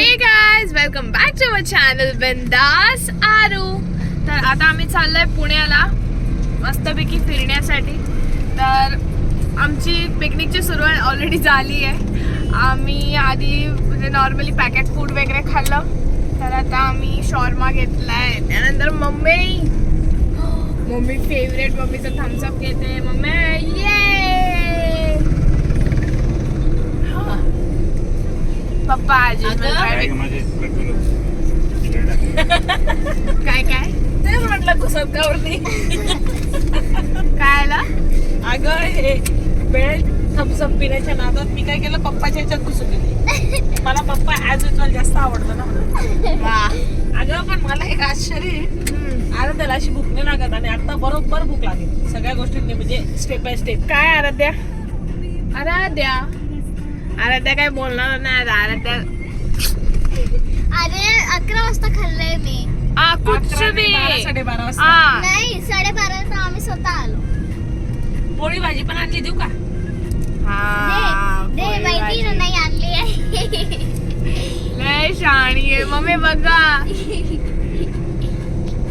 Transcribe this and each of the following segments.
हे guys, welcome back to my channel Bindaas Aaru. तर आता आम्ही चाललोय पुण्याला मस्तपैकी फिरण्यासाठी. तर आमची पिकनिकची सुरुवात ऑलरेडी झाली आहे. आम्ही आधी म्हणजे नॉर्मली पॅकेट फूड वगैरे खाल्लं. तर आता आम्ही शॉर्मा घेतलाय. त्यानंतर मम्मी फेवरेट मम्मीचं थम्सअप घेते. मम्मी ये पप्पा आजी काय काय ते म्हटलं कुसकावरती काय आला. अगं हे बेल्ट थम्सअप पिण्याच्या नादात मी काय केलं, पप्पाच्या ह्याच्यात घुसून गेले. मला पप्पा ऍज युजल जास्त आवडतं ना. अगं पण मला एक आश्चर्य आता त्याला अशी भूक नाही लागत आणि आता बरोबर भूक लागेल सगळ्या गोष्टींनी, म्हणजे स्टेप बाय स्टेप. काय आराध्या काय बोलणार नाही. आराध्या अरे 11 वाजता खाल्लंय मी. कुछ भी 12:30 वाजता नाही 12:30 वाजता आम्ही स्वतः आलो. पोळी भाजी पण आणली देऊ का? दे माहिती ना, नाही आणली आहे. लय शाणी आहे मम्मी बघा.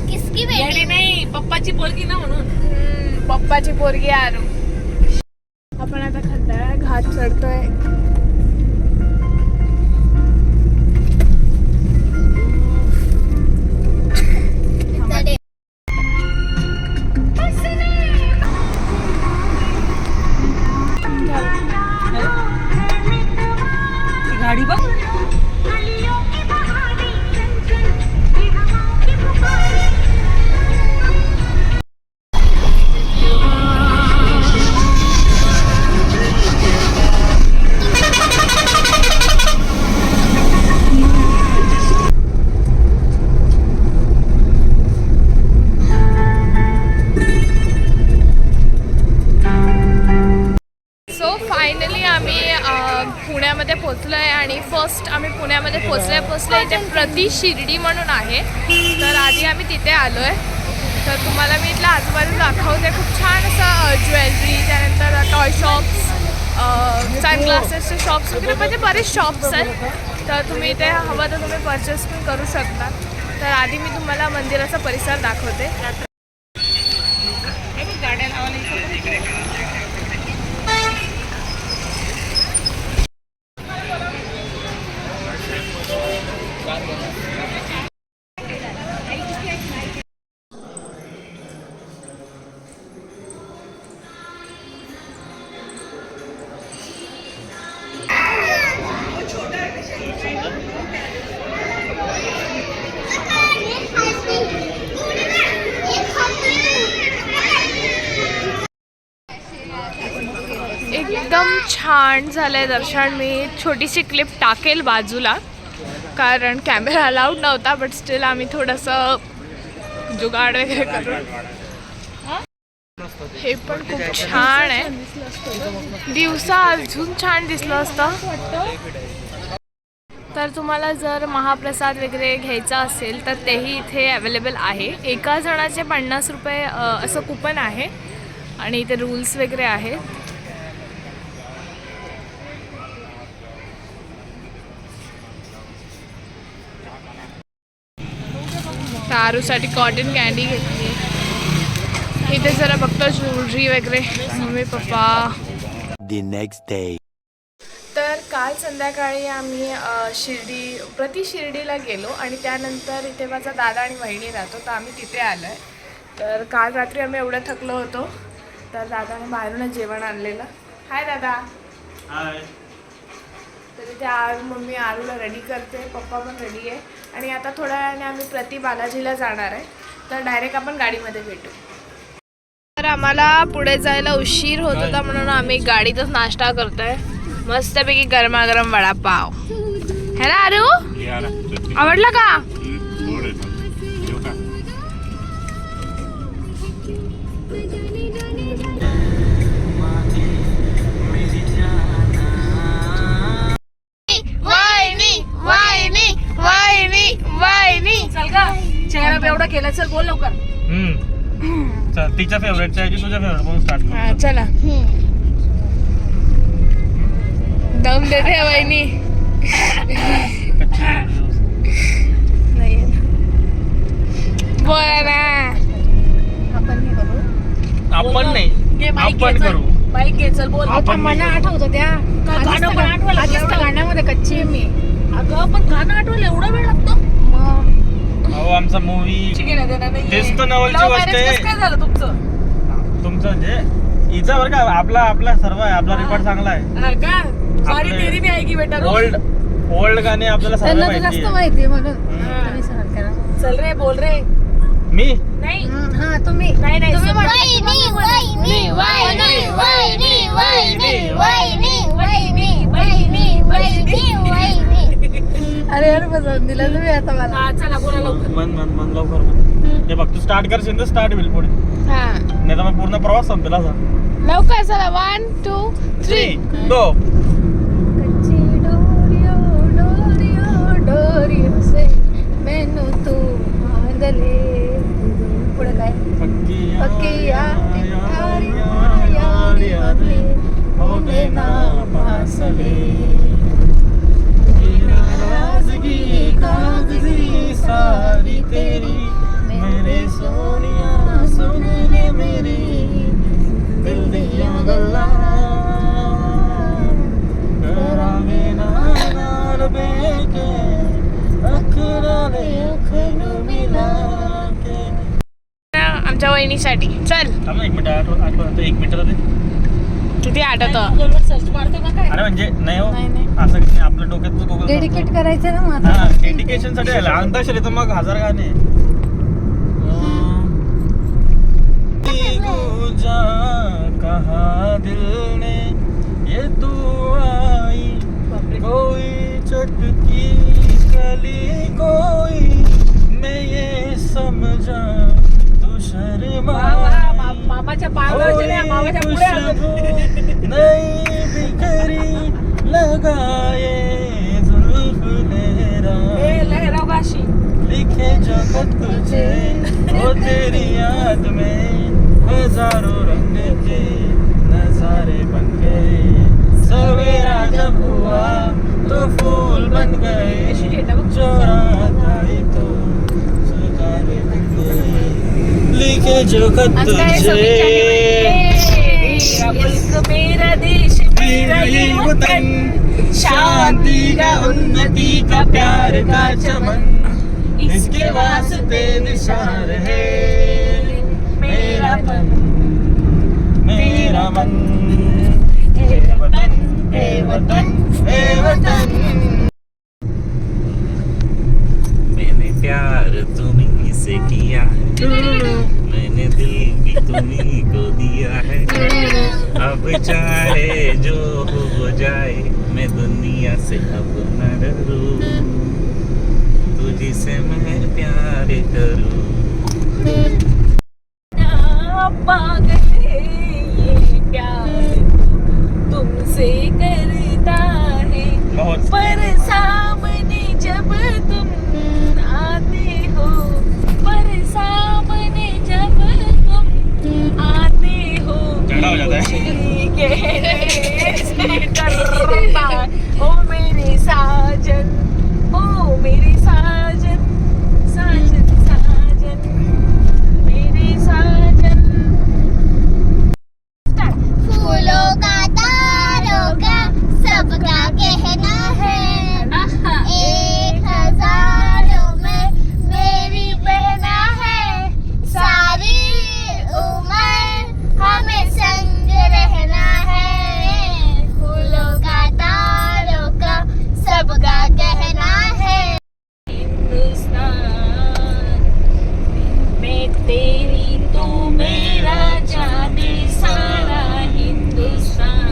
किसकी येडी बेटी नाही, पप्पाची पोरगी ना म्हणून. पप्पाची पोरगी आरू. आपण आता खड्डा घाट चढतोय. गाडी बघ. सो फायनली आम्ही पुण्यामध्ये पोचलो आहे. आणि फर्स्ट आम्ही पुण्यामध्ये पोचल्या इथे प्रति शिर्डी म्हणून आहे. तर आधी आम्ही तिथे आलो आहे. तर तुम्हाला मी इथल्या आजूबाजू दाखवते. खूप छान असं ज्वेलरी, त्यानंतर टॉय शॉप्स, सनग्लासेसचे शॉप्स वगैरे म्हणजे बरेच शॉप्स आहेत. तर तुम्ही इथे हवं तर तुम्ही परचेस पण करू शकता. तर आधी मी तुम्हाला मंदिराचा परिसर दाखवते. गाड्या लावायला एकदम छान झालंय दर्शन. मी छोटीशी क्लिप टाकेल बाजूला कारण कॅमेरा अलाउड नव्हता. बट स्टील आम्ही थोडंसं जुगाड वगैरे करून. हे पण खूप छान आहे. दिवसा अजून छान दिसलं असतं. तर तुम्हाला जर महाप्रसाद वगैरे घ्यायचा असेल तर तेही इथे अवेलेबल आहे. एका जणाचे 50 रुपये असं कुपन आहे. आणि इथे रूल्स वगैरे आहेत. आरूसाठी कॉटन कॅन्डी घेतली. इथे जरा बघतो ज्वेलरी वगैरे. Mummy papa. The next day. तर काल संध्याकाळी आम्ही प्रति शिर्डीला गेलो. आणि त्यानंतर इथे माझा दादा आणि वहिनी राहतो. तर आम्ही तिथे आलो आहे. तर काल रात्री आम्ही एवढं थकलो होतो. तर दादाने बाहेरूनच जेवण आणलेलं. हाय दादा. हाय. तर इथे मम्मी आरूला रेडी करते. पप्पा पण रेडी आहे. आणि आता थोड्या वेळाने आम्ही प्रति बालाजीला जाणार आहे. तर डायरेक्ट आपण गाडीमध्ये भेटू. तर आम्हाला पुढे जायला उशीर होत होता म्हणून आम्ही गाडीतच नाश्ता करतोय. मस्तपैकी गरमागरम वडापाव. है ना आरू? आवडला का? चल का चेहरा एवढा केला. चल बोल लवकर. चल तिच्या फेवरेटच्या आहे तुझ्या फेवरेट म्हणून स्टार्ट कर. चला दम देते वहिनी. पण घे, चल. करू. बाईक घे चल बोल आपण मला नाही आठवतं त्या गाणं पण आठवायला लागलं आधीच त्या एवढं. गाण्यामध्ये कच्ची आहे मी. अगं पण गाणं आठवायला एवढा वेळ लागतो मग अहो आमचा मूवी घेण्या देणार नाही तेच तर नवलची Love गोष्ट marriage आहे. कसं काय झालं तुमचं तुमचं म्हणजे हिचा बरं का आपला सर्व आहे, आपला रेकॉर्ड चांगला आहे. हा का सॉरी आपले- तेरी भी आएगी बेटा रोज. ओल्ड गाणे आपल्याला सर्व त्यांना तर माहिती जास्त आहे. माहिती आहे म्हणून हम्म. तुम्ही सहन करा. चल रे बोल रे मी नाही हा तुम्ही नाही नाही तुम्ही समजा. वहिनी वहिनी वहिनी वहिनी वहिनी वहिनी वहिनी वहिनी वहिनी वहिनी. अरे यार बजावून दिलं तुम्ही आता मला. हा चला बोला लवकर मन लवकर मन. हे बघ तू स्टार्ट करशील तर स्टार्ट होईल पुढे, हा नाही तर मग पूर्ण प्रवास संपेल असा. लवकर चला 1 2 3 3 2 कच्ची डोरियो डोरियो डोरियो से मैनू तू बांधले. पुढे काय पक्किया होगे ना पासले. नाराज़गी कागज़ी सारी तेरी मेरे सोनिया सुन ले मेरी दिल दिया गल्ला करावे ना नाल बेके अखराले अखनु मिला के. आमच्या वहिनीसाठी चल. थांब ना, एक मिनिट आठवत 1 मिनिट दे. किती आठवतं. Google सर्च मारतो का काय अरे म्हणजे नाही हो, नाही, नाही. असं काही नाही, आपल्या डोक्यात तू Google डेडिकेट करतो. करायचं ना मग हा आता. डेडिकेशन साठी आलं अंताक्षरी तर मग 1000 गाणे. गूंजा कहा दिल ने ये तू आई कोई चटकी कली कोई मैं ये समझा तू शर्माई मामाच्या पायावर मामाच्या पुढे आलो. नहीं बिखरी लगाए जुल्फ लहरा ए लहराव गाशी लिखे जो खत तुझे वो तेरी याद में हजारों रंग के नजारे बन गए. सवेरा जब हुआ तो फूल बन गए जो रात आई तो सितारे बन गए. लिखे जो खत आज काय तुझे मेरा मुल्क मेरा देश मेरा ये वतन शांति का उन्नति का प्यार का चमन इसके वास्ते निशान है मेरा मन मेरा मन. ए वतन ए वतन ए वतन. मैंने प्यार तुम्हीं से किया मैंने दिल भी तुम्हीं को दिया है. अब चाहे जो हो जाए मैं दुनिया से अब न डरूं तुझी से मैं प्यार करूं. पागल है ये प्यार तुमसे करता है बहुत पर सामने जब तुम आते हो पर सामने जब तुम आते हो झगड़ा हो जाता है. कहने से डरता ओ मेरे साजन ओ मेरे साजन साजन साजन मेरे साजन. फूलों का तारों का सबका कहना है 1000 में मेरी बहना है सारी उम्र हमें संग रहना है. फूलों का तारों का सबका कहना है. हिंदुस्तान मैं तेरी तू मेरा जाने सारा हिंदुस्तान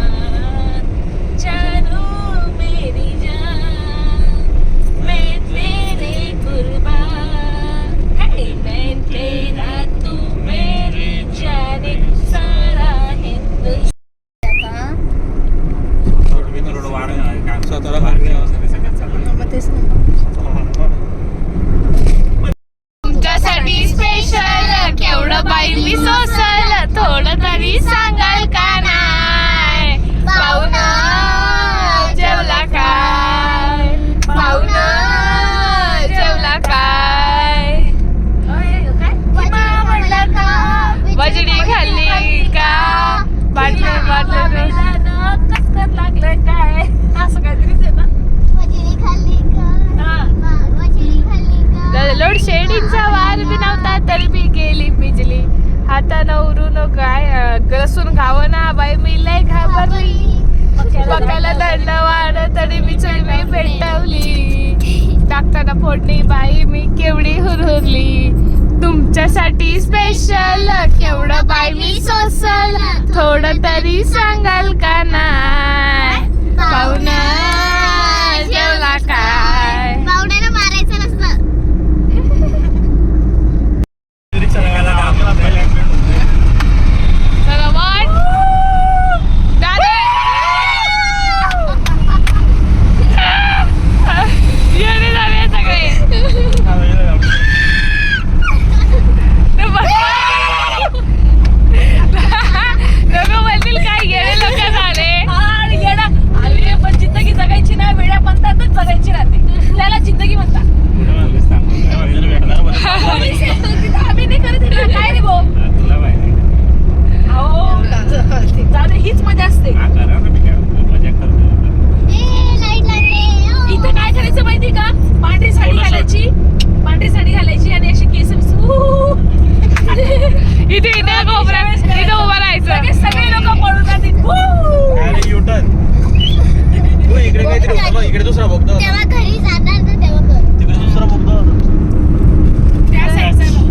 जानू मेरी जान मैं तेरे कुर्बान है मैं तेरा तू मेरी जाने सारा हिंदुस्तान. मग तेच ना. तुमच्यासाठी स्पेशल केवढं बाईंनी सोसल थोडं तरी सांगाल का नाही. पाहुणा जेवला काय पाहुणा जेवला काय वजडी वजडी खाल्ली का आता नवरून काय लसूण घावं ना बाई मी लय घाबरली बघायला दंड वाढ तरी मी चलवी पेटवली टाकताना फोडणी बाई मी केवढी हुरहुरली तुमच्यासाठी स्पेशल केवढं बाई मी सोसल थोडं तरी सांगाल का नाही पाहुणा जेवला काय पावड्याला मारायचं नसतं. चला वाट दादा येणे झाले सगळे लोक म्हणतील काय येणे लोक झाले अरे पण जिंदगी जगायची ना वेड्या म्हणतातच जगायची राहते त्याला जिंदगी म्हणतात. आम्ही नाही करत काय रे भाऊ अहो दादा हीच मजा असते. लाईट लागले. इथं काय करायचं माहिती का पांढरी साडी घालायची आणि अशी केस इथे इथे कोपऱ्यात इथे उभं राहायचं सगळे लोक पळून जातील. इकडे काहीतरी होतं बघ, इकडे दुसरा बघतो तेव्हा घरी जाणार तर तेव्हा कर. तिकडे दुसरा बघतो त्या साईडचा बघतो.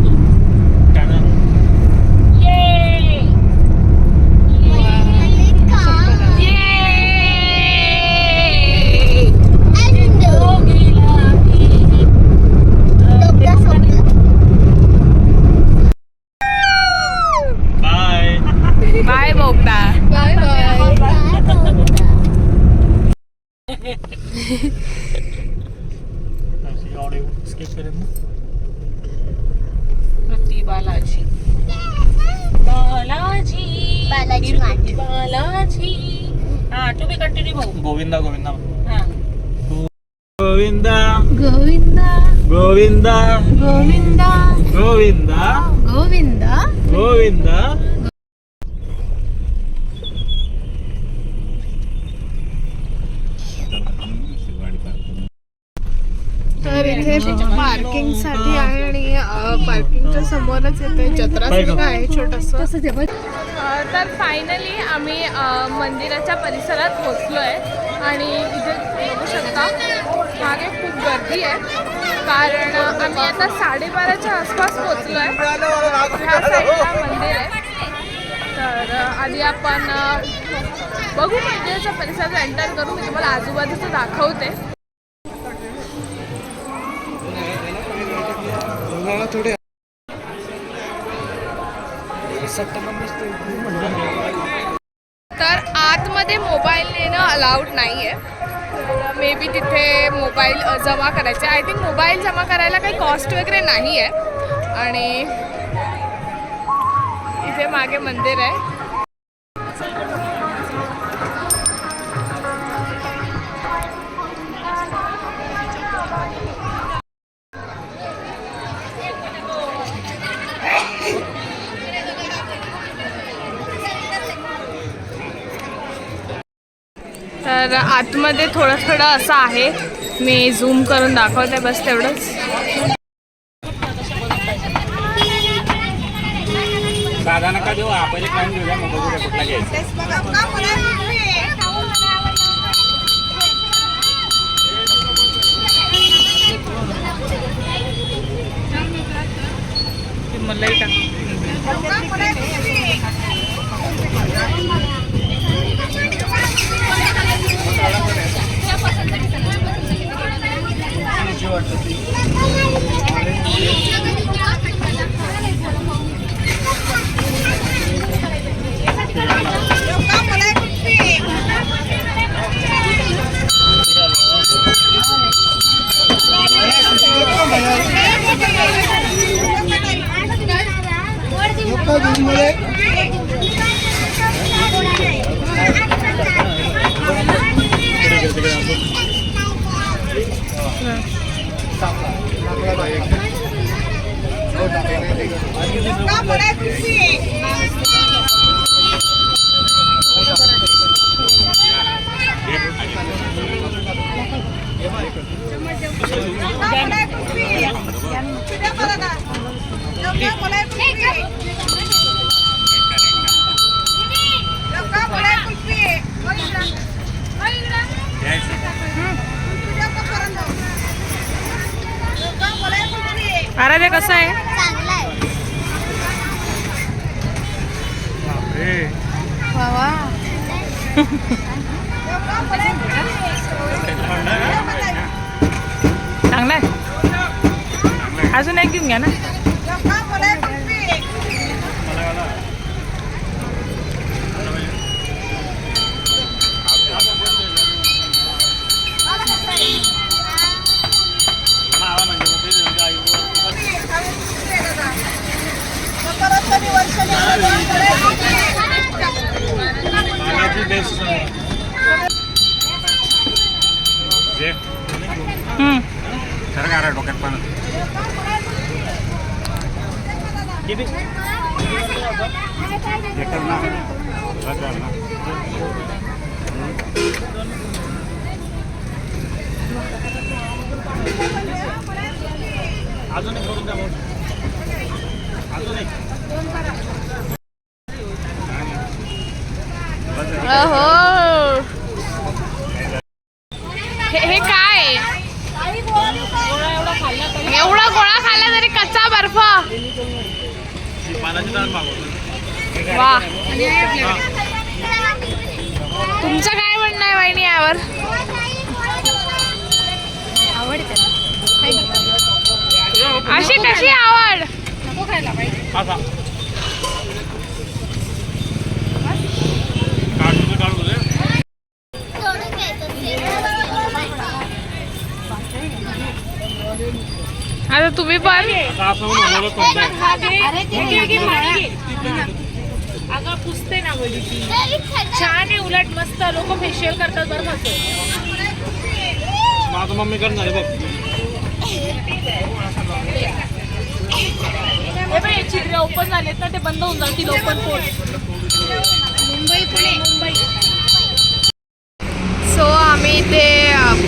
बाय बाय बोगदा बाय बाय. स्किप करेल ना प्रति बालाजी बालाजी माट. बालाजी हा तुम्ही कंटिन्यू भाऊ. गोविंदा गोविंदा हा गोविंदा गोविंदा गोविंदा गोविंदा गोविंदा गोविंदा गोविंदा तर इथे पार्किंग साठी आहे आणि पार्किंगच्या समोरच येते जत्रा सारखं आहे छोटस. तर फायनली आम्ही मंदिराच्या परिसरात पोचलो आहे आणि इथे बघू शकता मागे खूप गर्दी आहे कारण आम्ही आता 12:30च्या आसपास पोचलो आहे. ह्या साईडला मंदिर आहे तर आधी आपण बघू मंदिराच्या परिसरात एंटर करू मी तुम्हाला आजूबाजूचं दाखवते. तर आतमध्ये मोबाईल नेणं अलाउड नाही आहे मे बी तिथे मोबाईल जमा करायचे आय थिंक मोबाईल जमा करायला काही कॉस्ट वगैरे नाही आहे आणि इथे मागे मंदिर आहे. तर आतमध्ये थोडं थोडं असं आहे मी झूम करून दाखवते बस तेवढंच. दादा नका देऊ आपण एक टाइम घेऊया मग बघूया कुठला घ्यायचा. मलाई टाक. अरे ते कसं आहे? चांगला आहे. वा वा. चांगला आहे. अजून एक घेऊन घ्या ना. डोक्यात पण अजून एक करून द्या. अजून एक अहो, हे काय? एवढा गोळा खाल्ला तरी कच्चा बर्फ. पानाची डाळ मागवतो. वा. तुमचं काय म्हणणं आहे वहिनी यावर? अशी कशी आवड? असा काढू काढू दे. तोडून घ्यायचं ते. आता तुम्ही पण असं म्हणून बोलत होतो. अगं पुसते ना बोली ती. तरी थंड. छान आहे, उलट मस्त. लोक फेशियल करतात बरं कसं. माझं मम्मी करणार आहे बघ. हे बाई चिडरे ओपन झालेत ना, ते बंद होऊन जातील. Open port. Mumbai Pune Mumbai. So आम्ही ते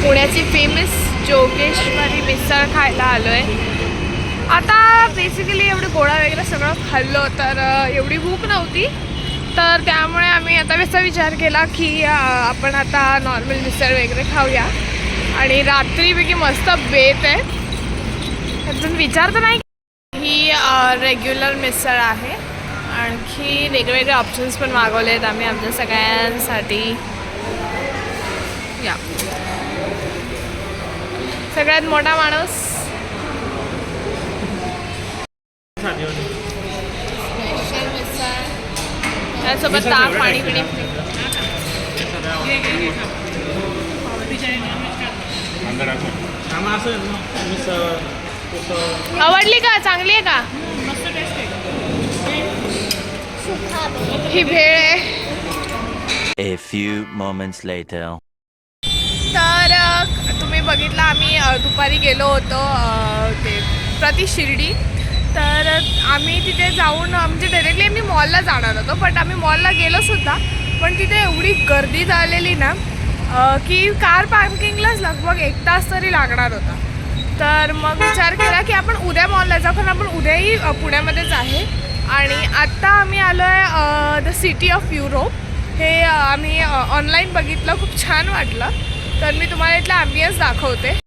पुण्याची फेमस जोगेश्वरी मिसळ खायला आलो आहे. आता बेसिकली एवढे गोळा वगैरे सगळं खाल्लो तर एवढी भूक नव्हती, तर त्यामुळे आम्ही आता असा विचार केला की आपण आता नॉर्मल मिसळ वगैरे खाऊया. आणि रात्रीपैकी मस्त बेत आहे. अजून विचार तर नाही. ही रेग्युलर मिसळ आहे. आणखी वेगवेगळे ऑप्शन्स पण मागवले आहेत आम्ही आमच्या सगळ्यांसाठी. या सगळ्यात मोठा माणूस स्पेशल मिसळ, त्यासोबत ताक पाणी पिणी. आवडली का? चांगली आहे का? ही भेळ आहे. A few moments later. तर तुम्ही बघितलं आम्ही दुपारी गेलो होतो ते प्रति शिर्डी. तर आम्ही तिथे जाऊन म्हणजे डायरेक्टली आम्ही मॉलला जाणार होतो, बट आम्ही मॉलला गेलोसुद्धा, पण तिथे एवढी गर्दी झालेली ना की कार पार्किंगलाच लगभग 1 तास तरी लागणार होता. तर मग विचार केला की आपण उद्या मॉलला जाऊ, कारण आपण उद्याही पुण्यामध्येच आहे. आणि आत्ता आम्ही आलो आहे द सिटी ऑफ युरोप. हे आम्ही ऑनलाईन बघितलं, खूप छान वाटलं. तर मी तुम्हाला इथला ॲम्बियन्स दाखवते.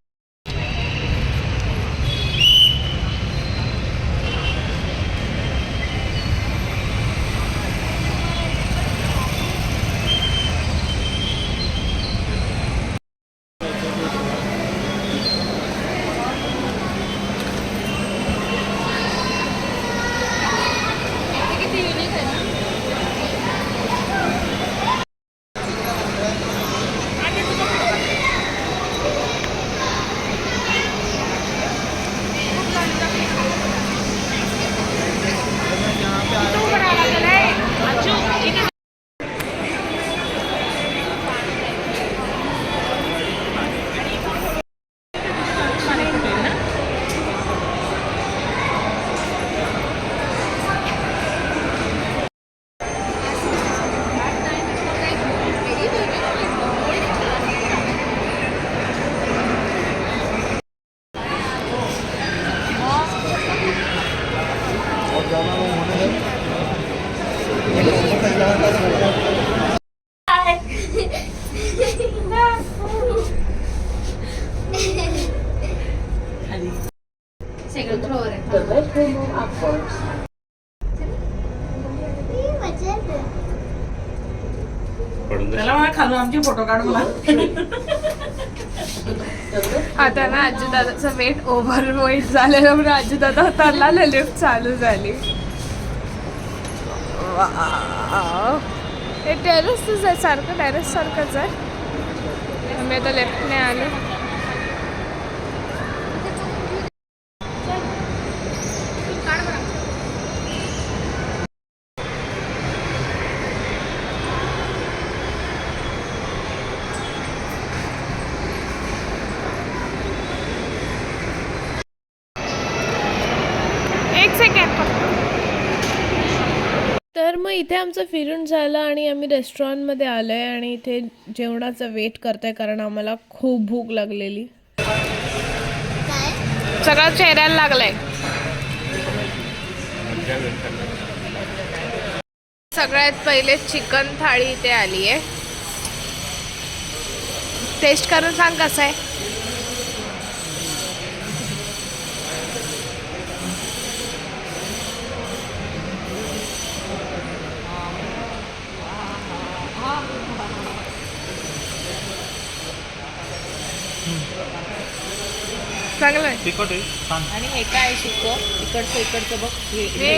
त्याला मला खालून आमचे फोटो काढ मला. आता ना आजीदादाचा वेट ओव्हर वेट झालेलं म्हणून आजीदादा उतरला लिफ्ट चालू झाली. वाव. हे टेरेसच आहे सारखं टेरेस सारखंच आहे. आम्ही आता लेफ्टने आलो. एक सेकंड फक्त. तर मग इथे आमचं फिरून झालं आणि आम्ही रेस्टॉरंटमध्ये आलो आहे आणि इथे जेवणाचा वेट करतो आहे कारण आम्हाला खूप भूक लागलेली. सगळं चेहऱ्याला लागलंय. सगळ्यात पहिले चिकन थाळी इथे आली आहे. टेस्ट करून सांग कसं आहे. चांगलं आहे. तिखट आहे छान. आणि हे काय सुकं इकडचं बघ हे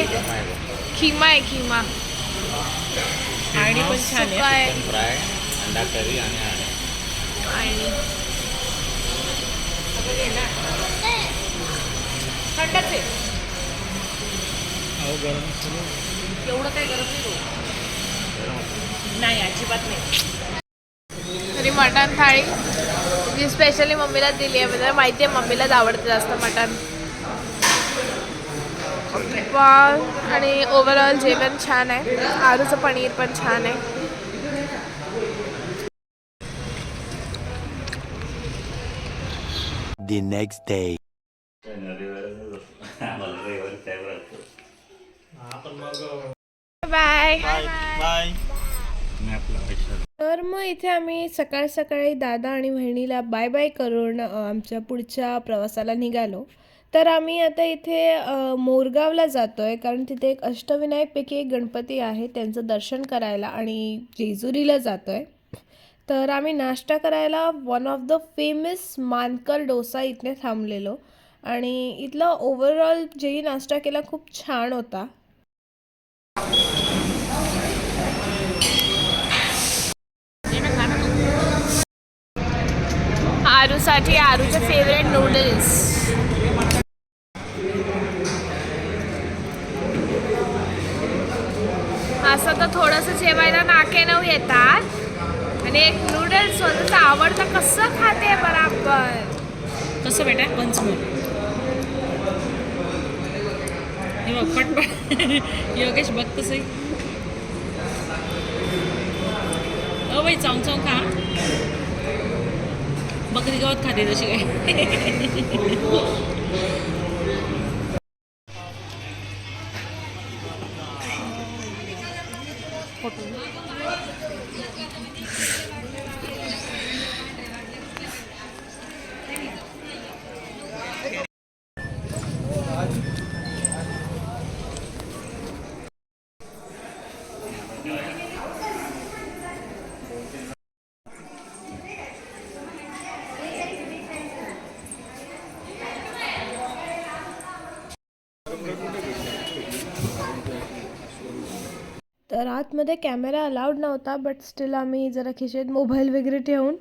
खिमा आहे खिमा. आणि पण छान सुकं आहे. आहे फ्राय अंडा करी आणि आणि थंडच आहे. एवढं काय गरम नाही अजिबात नाही. तरी मटण थाळी जी स्पेशली मम्मीला दिली आहे. म्हणजे माहिती आहे मम्मीलाच आवडतं जास्त मटण. वाव. आणि ओव्हरऑल जेवण छान आहे. आरूचं पनीर पण छान आहे. The next day. Bye. Bye. तर मग इथे आम्ही सकाळ सकाळी दादा आणि बहिणीला बाय बाय करून आमच्या पुढच्या प्रवासाला निघालो. तर आम्ही आता इथे मोरगावला जातो आहे कारण तिथे एक अष्टविनायकपैकी एक गणपती आहे त्यांचं दर्शन करायला आणि जेजुरीला जातो आहे. तर आम्ही नाश्ता करायला वन ऑफ द फेमस मानकर डोसा इथे थांबलेलो आणि इथला ओव्हरऑल जेही नाश्ता केला खूप छान होता. आरूसाठी आरूचे फेवरेट नूडल्स. असं तर थोडंसं जेवायला नाके नऊ येतात आणि एक नूडल्स स्वतःचं आवडतं कसं खाते बराबर. कसं बेटा वन्स मोर. हे बघ पटपट योगेश बघ कसं हो बाई चावून चावून खा. बकरी गवत खाते तशी काय. तर आतमध्ये कॅमेरा अलाउड नव्हता बट स्टील आम्ही जरा खिशेत मोबाईल वगैरे ठेवून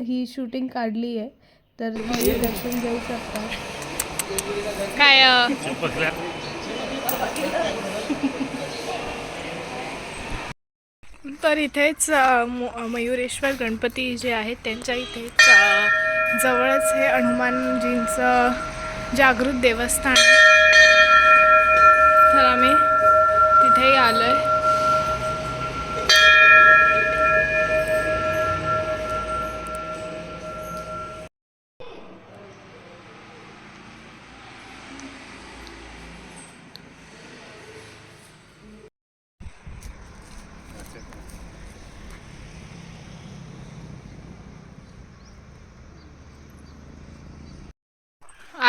ही शूटिंग काढली आहे. तर तुम्ही दर्शन घेऊ शकता. काय तर इथेच मयुरेश्वर गणपती जे आहेत त्यांच्या इथेच जवळच हे हनुमानजींचं जागृत देवस्थान आहे. तर आम्ही तिथेही आलो आहे.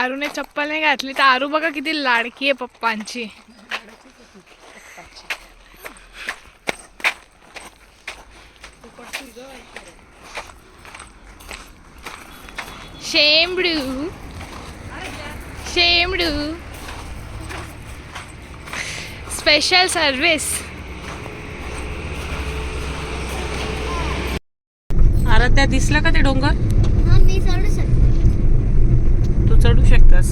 आरूने चप्पल नाही घातली तर आरू बघा किती लाडकी आहे पप्पांची. शेमडू शेमडू स्पेशल सर्विस. आराध्या दिसलं का ते डोंगर? हा मी चढू शकते. तू चढू शकतेस.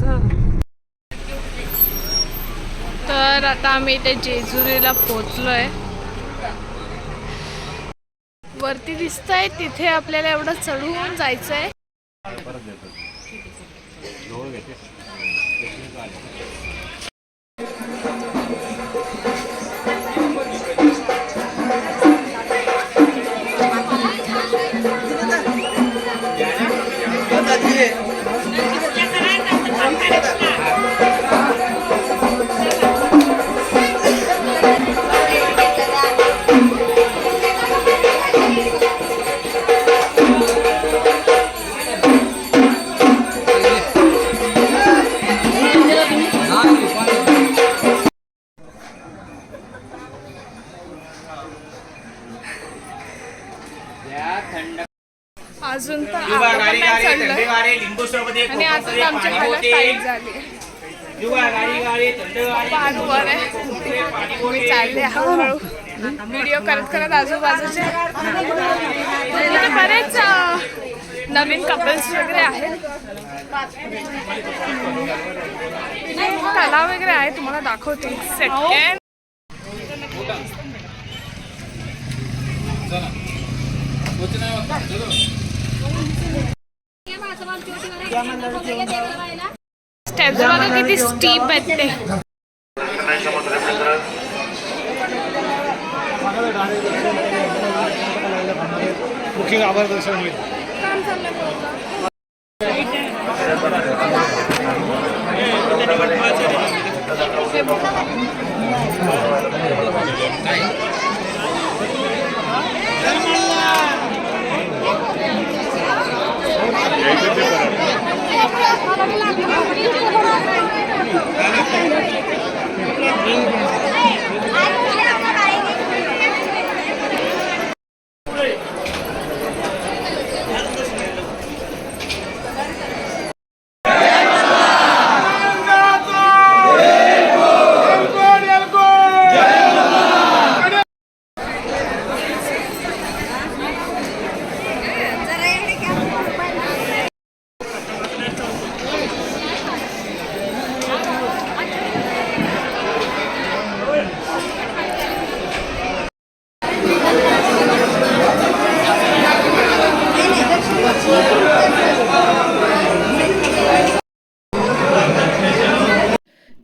तर आता आम्ही इथे जेजुरीला पोचलोय. वरती दिसतंय तिथे आपल्याला एवढं चढून जायचंय. अजून तर आपण नाही चढलोय आणि आता तर आमच्या खायला टाईट झाली. पाणी वर आहे. मी चालले हळूहळू व्हिडिओ करत करत आजूबाजूचे. तिथे बरेच नवीन कपल्स वगैरे आहेत. तलाव वगैरे आहे तुम्हाला दाखवते सेकंड. स्टेप्स बघा किती स्टीप आहेत ते. बुकिंग आभार दर्शन होईल.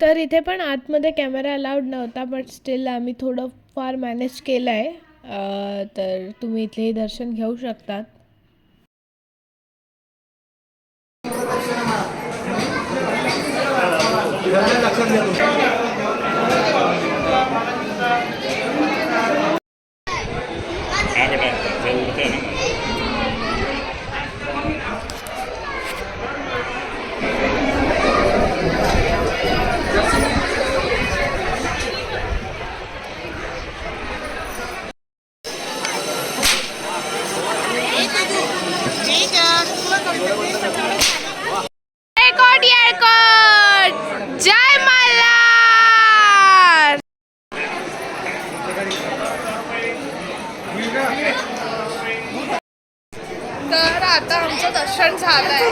तर इथे पण आतमध्ये कॅमेरा अलाउड नव्हता बट स्टील आम्ही थोडं फार मॅनेज केलं आहे. तर तुम्ही इथलेही दर्शन घेऊ शकतात. जय मल्हार. तर आता आमचं दर्शन झालंय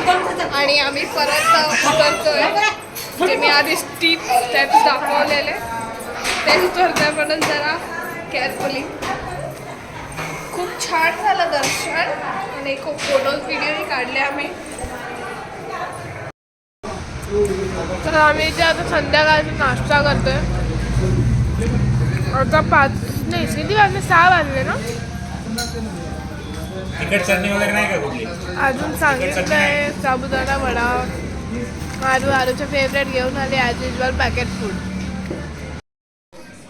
आणि आम्ही परत उतरतोय. जे मी आधी स्टेप्स दाखवलेले ते उतरतोय म्हणून जरा केअरफुली. खूप छान झालं दर्शन आणि खूप फोटोज व्हिडिओही काढले आम्ही. तर आम्ही इथे आता संध्याकाळचा नाश्ता करतोय. आता 5 नाही किती वाजले 6 वाजले ना. तिखट चटणी वगैरे नाही का कुठली? अजून सांगितलंय साबुदाणा वडा. आरूचं फेवरेट घेऊन आले ॲज युजल पॅकेट फूड.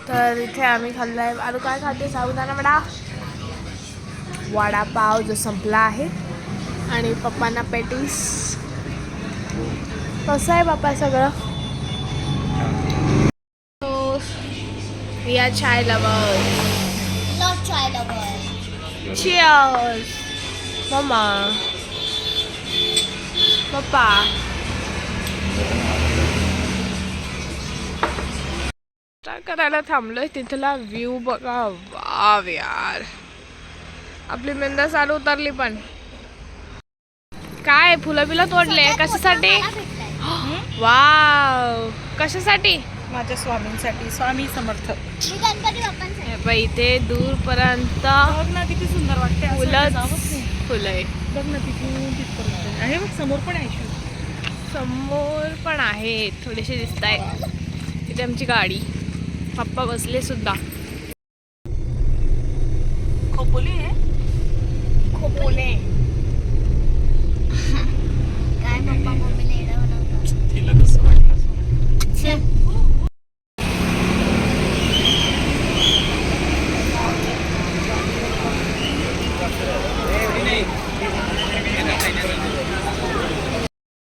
तर इथे आम्ही खाल्लाय. आरू काय खाते? साबुदाणा वडा. वडापाव जो संपला आहे आणि पप्पांना पेटीस. कसं आहे बापा सगळं? या chai lover. Not try the boy. Cheers. मम्मा. पप्पा. काय करायला थांबलोय तिथला व्ह्यू बघा. वाव यार. आपली मेंदा चालू उतरली पण. काय फुलं बिलं तोडले कशासाठी? वाव. कशासाठी? माझ्या स्वामींसाठी. स्वामी समर्थ. मी गणपती बाप्पांसाठी. हे बाई इथे दूरपर्यंत बघ ना किती सुंदर वाटते. असं फुलंच जावंच नाही. फुलं आहे. बघ ना तिथपर्यंत आहे. बघ समोर पण आहे शिव. समोर पण आहे थोडेसे दिसत आहे. इथे आमची गाडी. पप्पा बसले सुद्धा. खोपोली आहे. खोपोले. काय पप्पा मम्मीला येडं बनवतात. तिला कसं वाटलं?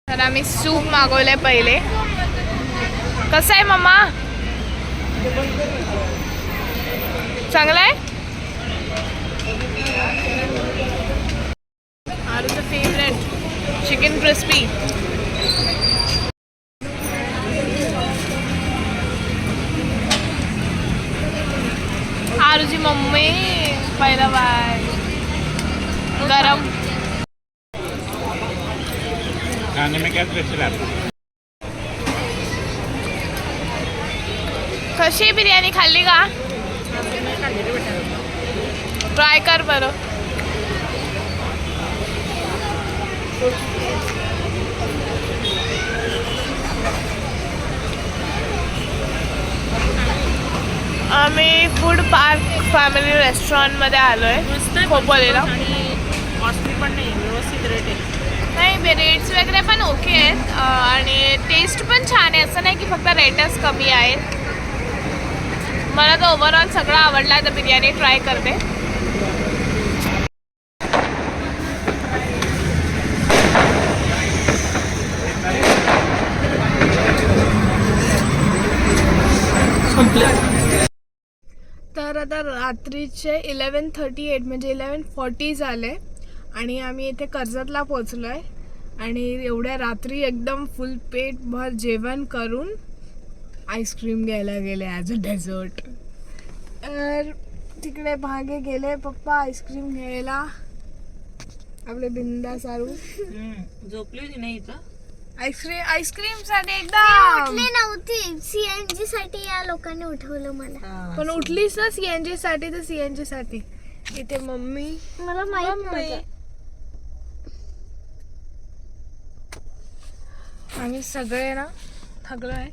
तर आम्ही सूप मागवलंय पहिले. कसं आहे मम्मा? चांगलं आहे. आरूचं फेवरेट चिकन क्रिस्पी. आरूची मम्मी पहिला बाय गरम. खाने में क्या स्पेशल है? कशी बिर्याणी खाल्ली का? ट्राय कर बरं. आम्ही फूड पार्क फॅमिली रेस्टॉरंटमध्ये आलोय खोपोलीला. आणि कॉस्टली पण नाही, व्यवस्थित रेट आहे. नाही रेट्स वगैरे पण ओके आहेत आणि टेस्ट पण छान आहे. असं नाही की फक्त रेटच कमी आहेत. मला तर ओव्हरऑल सगळं आवडला. तर बिर्याणी ट्राय करते. तर आता रात्रीचे 11:38 म्हणजे 11:40 झाले आणि आम्ही इथे कर्जतला पोचलो आहे. आणि एवढ्या रात्री एकदम फुल पेट भर जेवण करून आईस्क्रीम घ्यायला गेले ॲज अ डेझर्ट. तर तिकडे भागे गेले पप्पा आईस्क्रीम घ्यायला. आपले बिंदा सारू झोपली होती नाही इथं. आईस्क्रीम साठी एकदम. उठली नव्हती. सीएनजी साठी या लोकांनी उठवलं मला. पण उठलीस ना सीएनजी साठी. तर सीएनजी साठी इथे मम्मी. मला माहित नव्हतं. आम्ही सगळे ना थकलो आहे.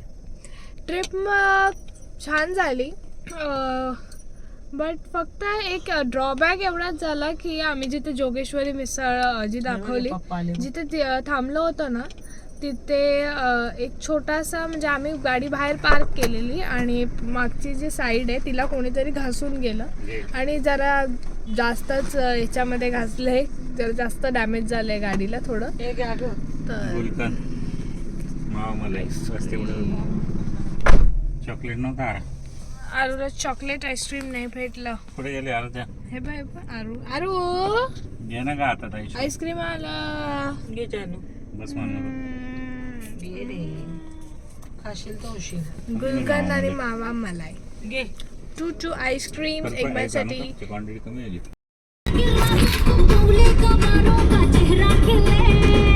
ट्रिप मग छान झाली. बट फक्त एक ड्रॉबॅक एवढाच झाला की आम्ही जिथे जोगेश्वरी मिसळ जी दाखवली पप्पा आले. जिथे थांबलो होतो ना तिथे एक छोटासा म्हणजे आम्ही गाडी बाहेर पार्क केलेली आणि मागची जी साईड आहे तिला कोणीतरी घासून गेलं आणि जरा जास्तच याच्यामध्ये घासले. जरा जास्त डॅमेज झालंय गाडीला थोडं. हे घ्या गं. तर चॉकलेट नव्हता. आरूला चॉकलेट आईस्क्रीम नाही भेटलं. पुढे गेले आलं त्या हे बाय आरू आरू घे ना का आता ताई. आईस्क्रीम आला. घे जानू. बस म्हणून घे रे. खाशील तर होशील. गुलकंद आणि मावा मलाई. घे. 2 आईस्क्रीम्स एक माझ्यासाठी. क्वांटिटी कमी आहे. का चेहरा खिले